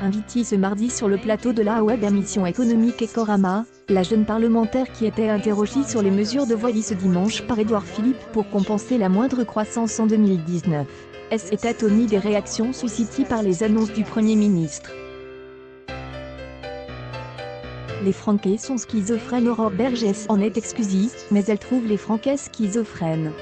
Invitée ce mardi sur le plateau de la web émission économique Ecorama, la jeune parlementaire qui était interrogée sur les mesures de voirie ce dimanche par Édouard Philippe pour compenser la moindre croissance en 2019. Est atonie des réactions suscitées par les annonces du Premier ministre. Les Franquais sont schizophrènes. Aurore Bergès en est excusée, mais elle trouve les Franquais schizophrènes.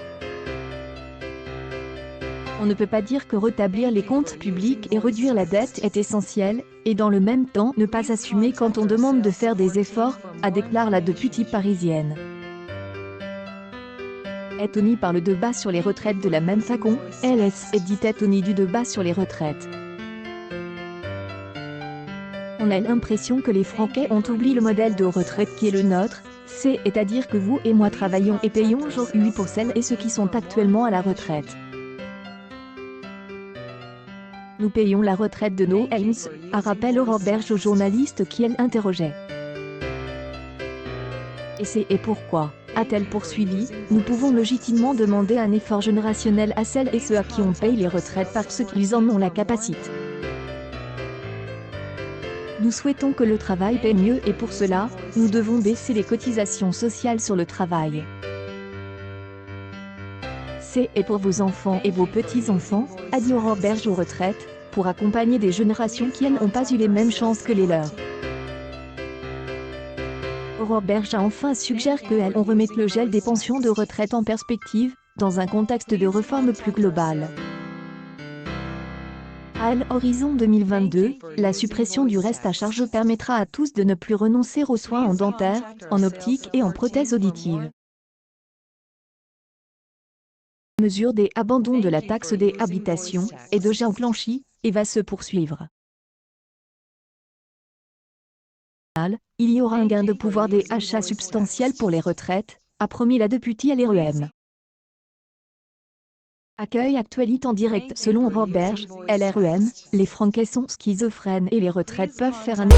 On ne peut pas dire que rétablir les comptes publics et réduire la dette est essentiel, et dans le même temps ne pas assumer quand on demande de faire des efforts, a déclaré la députée parisienne. Étonnée par le débat sur les retraites de la même façon, elle est dit étonnée du débat sur les retraites. On a l'impression que les Franquais ont oublié le modèle de retraite qui est le nôtre, c'est-à-dire que vous et moi travaillons et payons aujourd'hui pour celles et ceux qui sont actuellement à la retraite. Nous payons la retraite de nos aînés, a rappelé Aurore Bergès au journaliste qui elle interrogeait. Et pourquoi, a-t-elle poursuivi, nous pouvons légitimement demander un effort générationnel à celles et ceux à qui on paye les retraites parce qu'ils en ont la capacité. Nous souhaitons que le travail paie mieux et pour cela, nous devons baisser les cotisations sociales sur le travail. Et pour vos enfants et vos petits-enfants, a dit Aurore Bergès aux retraites, pour accompagner des générations qui n'ont pas eu les mêmes chances que les leurs. Aurore Bergès a enfin suggéré qu'on remette le gel des pensions de retraite en perspective, dans un contexte de réforme plus globale. À l'horizon 2022, la suppression du reste à charge permettra à tous de ne plus renoncer aux soins en dentaire, en optique et en prothèse auditive. Mesure des abandons de la taxe des habitations est déjà enclenchée et va se poursuivre. Il y aura un gain de pouvoir des achats substantiels pour les retraites, a promis la députée LREM. Accueil actualité en direct. Selon Aurore Bergès, LREM, les Franquais sont schizophrènes et les retraites peuvent faire un